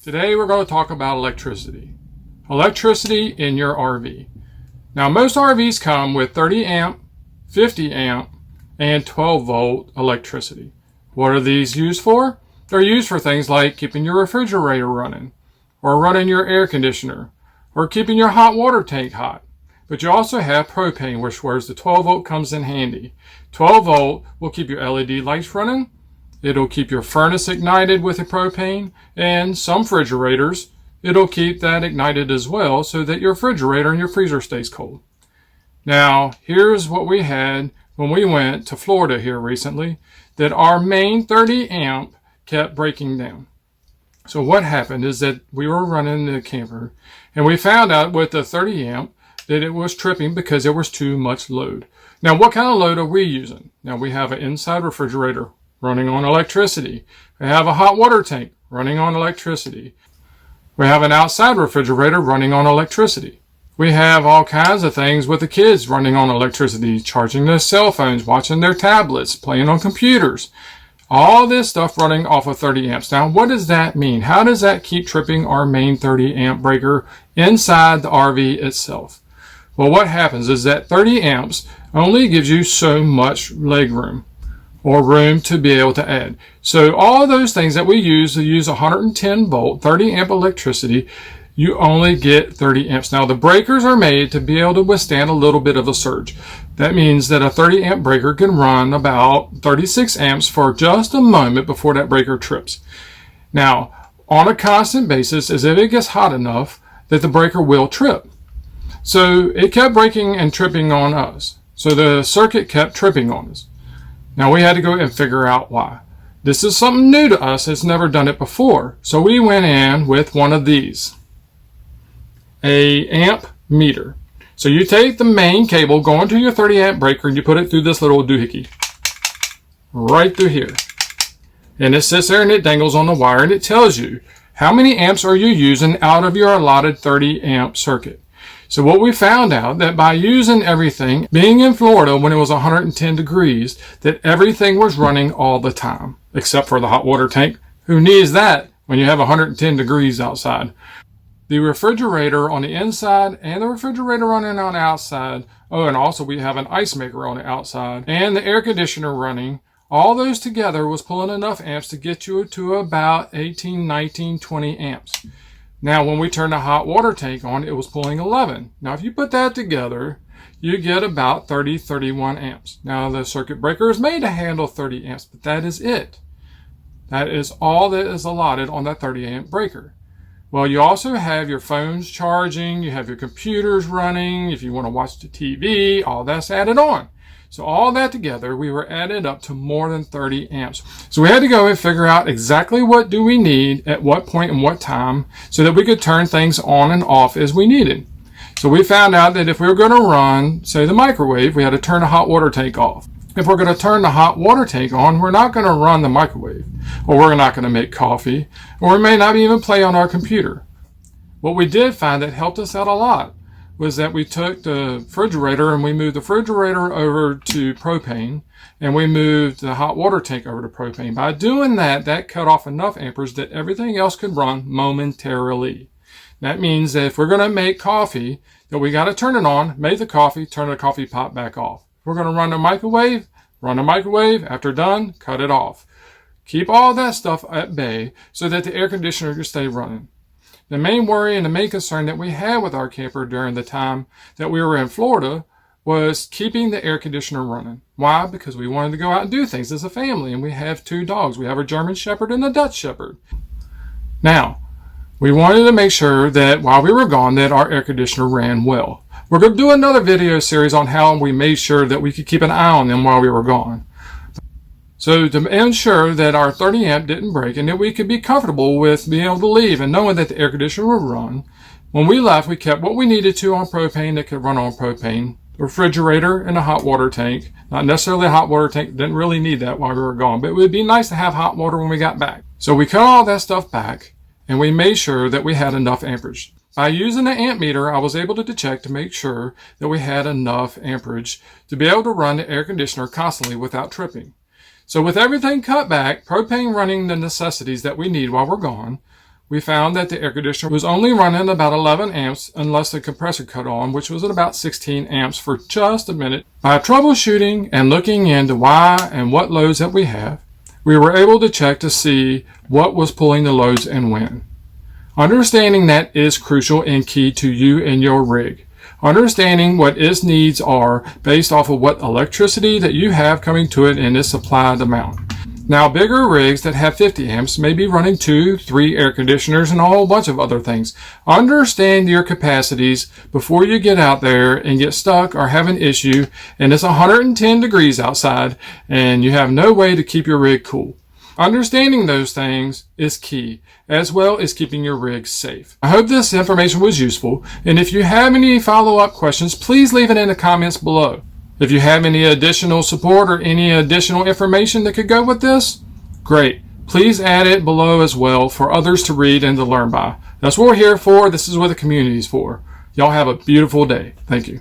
Today we're going to talk about electricity. Electricity in your RV. Now most RVs come with 30 amp, 50 amp, and 12 volt electricity. What are these used for? They're used for things like keeping your refrigerator running, or running your air conditioner, or keeping your hot water tank hot. But you also have propane, which whereas the 12 volt comes in handy. 12 volt will keep your LED lights running. It'll keep your furnace ignited with the propane, and some refrigerators, it'll keep that ignited as well so that your refrigerator and your freezer stays cold. Now, here's what we had when we went to Florida here recently, that our main 30 amp kept breaking down. So what happened is that we were running the camper, and we found out with the 30 amp that it was tripping because there was too much load. Now, what kind of load are we using? Now, we have an inside refrigerator running on electricity. We have a hot water tank running on electricity. We have an outside refrigerator running on electricity. We have all kinds of things with the kids running on electricity, charging their cell phones, watching their tablets, playing on computers. All this stuff running off of 30 amps. Now, what does that mean? How does that keep tripping our main 30 amp breaker inside the RV itself? Well, what happens is that 30 amps only gives you so much leg room, or room to be able to add. So all those things that we use to use 110 volt, 30 amp electricity, you only get 30 amps. Now the breakers are made to be able to withstand a little bit of a surge. That means that a 30 amp breaker can run about 36 amps for just a moment before that breaker trips. Now, on a constant basis, as if it gets hot enough that the breaker will trip. So it kept breaking and tripping on us. So the circuit kept tripping on us. Now we had to go and figure out why. This is something new to us. It's never done it before. So we went in with one of these. A amp meter. So you take the main cable going to your 30 amp breaker and you put it through this little doohickey. Right through here. And it sits there and it dangles on the wire and it tells you how many amps are you using out of your allotted 30 amp circuit. So what we found out that by using everything, being in Florida when it was 110 degrees, that everything was running all the time, except for the hot water tank. Who needs that when you have 110 degrees outside? The refrigerator on the inside and the refrigerator running on the outside. Oh, and also we have an ice maker on the outside and the air conditioner running. All those together was pulling enough amps to get you to about 18, 19, 20 amps. Now, when we turned the hot water tank on, it was pulling 11. Now, if you put that together, you get about 30, 31 amps. Now, the circuit breaker is made to handle 30 amps, but that is it. That is all that is allotted on that 30 amp breaker. Well, you also have your phones charging, you have your computers running, if you want to watch the TV, all that's added on. So all that together, we were added up to more than 30 amps. So we had to go and figure out exactly what do we need at what point and what time so that we could turn things on and off as we needed. So we found out that if we were going to run, say, the microwave, we had to turn the hot water tank off. If we're going to turn the hot water tank on, we're not going to run the microwave, or we're not going to make coffee, or we may not even play on our computer. What we did find that helped us out a lot was that we took the refrigerator and we moved the refrigerator over to propane, and we moved the hot water tank over to propane. By doing that, that cut off enough amperage that everything else could run momentarily. That means that if we're going to make coffee, that we got to turn it on, make the coffee, turn the coffee pot back off. If we're going to run the microwave, run the microwave. After done, cut it off. Keep all that stuff at bay so that the air conditioner can stay running. The main worry and the main concern that we had with our camper during the time that we were in Florida was keeping the air conditioner running. Why? Because we wanted to go out and do things as a family, and we have 2 dogs. We have a German Shepherd and a Dutch Shepherd. Now, we wanted to make sure that while we were gone that our air conditioner ran well. We're going to do another video series on how we made sure that we could keep an eye on them while we were gone. So to ensure that our 30 amp didn't break and that we could be comfortable with being able to leave and knowing that the air conditioner would run, when we left, we kept what we needed to on propane that could run on propane, the refrigerator and the hot water tank. Not necessarily a hot water tank, didn't really need that while we were gone, but it would be nice to have hot water when we got back. So we cut all that stuff back and we made sure that we had enough amperage. By using the amp meter, I was able to check to make sure that we had enough amperage to be able to run the air conditioner constantly without tripping. So with everything cut back, propane running the necessities that we need while we're gone, we found that the air conditioner was only running about 11 amps unless the compressor cut on, which was at about 16 amps for just a minute. By troubleshooting and looking into why and what loads that we have, we were able to check to see what was pulling the loads and when. Understanding that is crucial and key to you and your rig. Understanding what its needs are based off of what electricity that you have coming to it in its supplied amount. Now, bigger rigs that have 50 amps may be running 2, 3 air conditioners and a whole bunch of other things. Understand your capacities before you get out there and get stuck or have an issue and it's 110 degrees outside and you have no way to keep your rig cool. Understanding those things is key, as well as keeping your rig safe. I hope this information was useful, and if you have any follow-up questions, please leave it in the comments below. If you have any additional support or any additional information that could go with this, great. Please add it below as well for others to read and to learn by. That's what we're here for. This is what the community is for. Y'all have a beautiful day. Thank you.